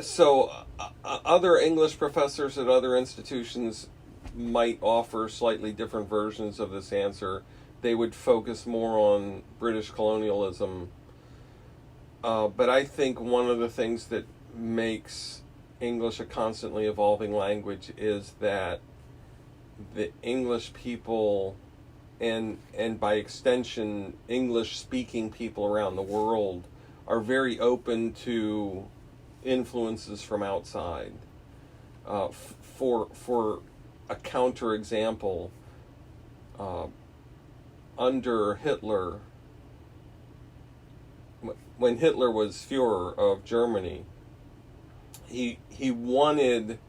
So other English professors at other institutions might offer slightly different versions of this answer. They would focus more on British colonialism. But I think one of the things that makes English a constantly evolving language is that the English people and by extension English speaking people around the world are very open to influences from outside. For a counterexample, uh, under Hitler, when Hitler was Fuhrer of Germany, he wanted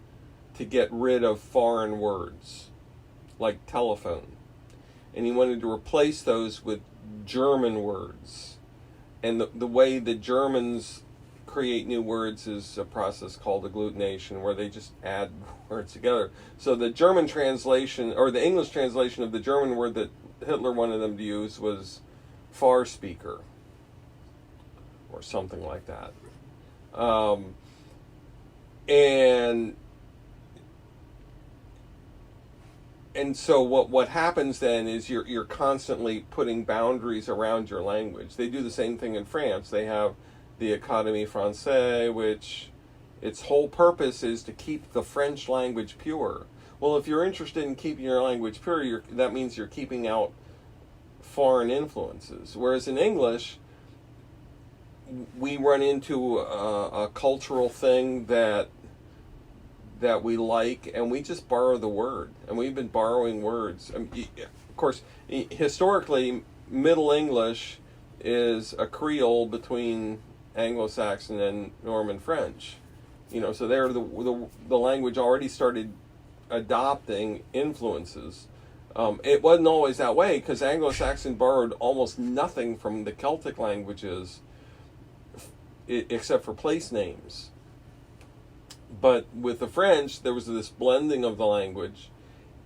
to get rid of foreign words like telephone, and he wanted to replace those with German words. And the way the Germans create new words is a process called agglutination, where they just add words together. So the German translation, or the English translation of the German word that Hitler wanted them to use was far speaker, or something like that. Um, and and so what happens then is you're constantly putting boundaries around your language. They do the same thing in France. They have the Académie Française, which its whole purpose is to keep the French language pure. Well, if you're interested in keeping your language pure, that means you're keeping out foreign influences. Whereas in English, we run into a cultural thing that we like, and we just borrow the word. And we've been borrowing words. Of course, historically, Middle English is a Creole between Anglo-Saxon and Norman French. So there the language already started adopting influences. It wasn't always that way, because Anglo-Saxon borrowed almost nothing from the Celtic languages, except for place names. But with the French, there was this blending of the language,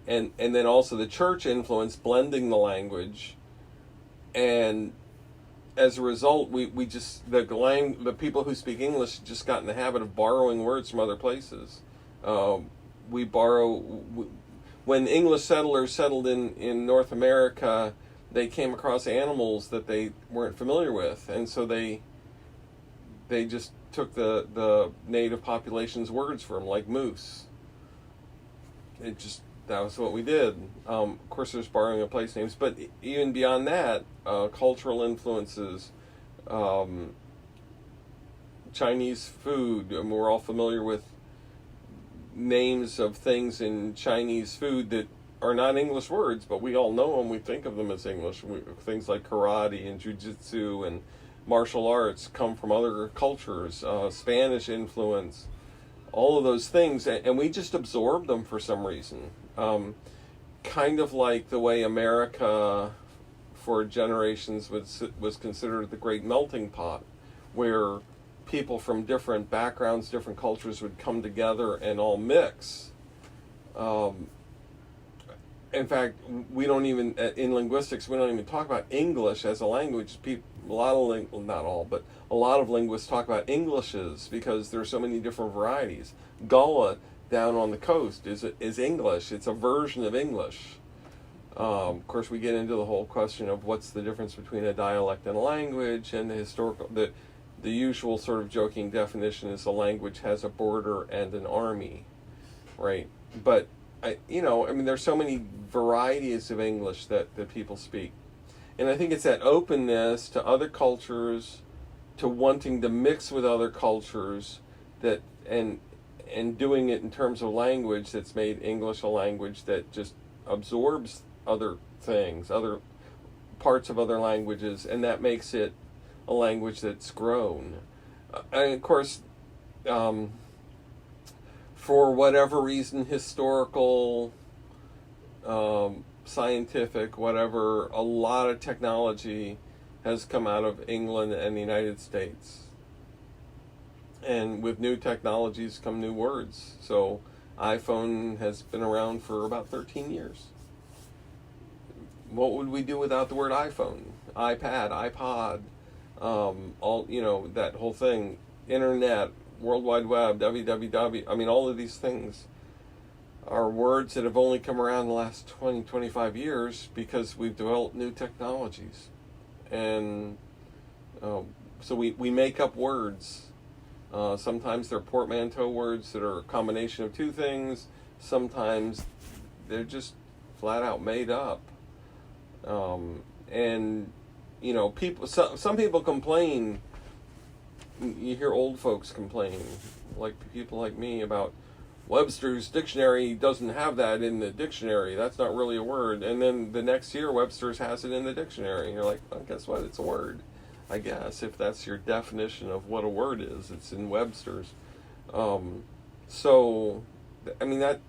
and then also the church influence blending the language, and as a result, we just the people who speak English just got in the habit of borrowing words from other places. We borrow when English settlers settled in North America, they came across animals that they weren't familiar with, and so they just took the native population's words for them, like moose. That was what we did. Of course, there's borrowing of place names, but even beyond that, cultural influences, Chinese food, and we're all familiar with names of things in Chinese food that are not English words, but we all know them. We think of them as English. Things like karate and jiu-jitsu and martial arts come from other cultures, Spanish influence, all of those things, and we just absorb them for some reason. Kind of like the way America for generations was considered the great melting pot, where people from different backgrounds, different cultures would come together and all mix. In fact, we don't even, in linguistics, we don't even talk about English as a language. A lot of, not all, but a lot of linguists talk about Englishes because there are so many different varieties. Gullah down on the coast is English. It's a version of English. Of course, we get into the whole question of what's the difference between a dialect and a language, and the usual sort of joking definition is a language has a border and an army, right? But there's so many varieties of English that people speak. And I think it's that openness to other cultures, to wanting to mix with other cultures, and doing it in terms of language that's made English a language that just absorbs other things, other parts of other languages, and that makes it a language that's grown. And of course, for whatever reason, historical, scientific, whatever, a lot of technology has come out of England and the United States. And with new technologies come new words. So iPhone has been around for about 13 years. What would we do without the word iPhone? iPad, iPod, all that whole thing, internet, World Wide Web, www. I mean, all of these things are words that have only come around in the last 20, 25 years because we've developed new technologies. And so we make up words. Sometimes they're portmanteau words that are a combination of two things. Sometimes they're just flat out made up. And, you know, some people complain. You hear old folks complain, like people like me, about Webster's dictionary doesn't have that in the dictionary. That's not really a word. And then the next year, Webster's has it in the dictionary. And you're like, well, guess what? It's a word. I guess if that's your definition of what a word is, it's in Webster's. So, I mean, that.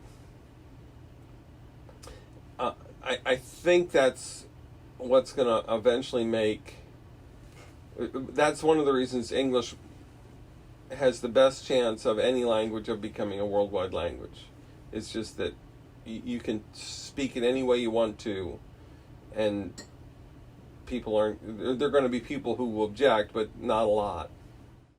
I think that's what's going to eventually make. That's one of the reasons English has the best chance of any language of becoming a worldwide language. It's just that you can speak it any way you want to, and people aren't. There are going to be people who will object, but not a lot.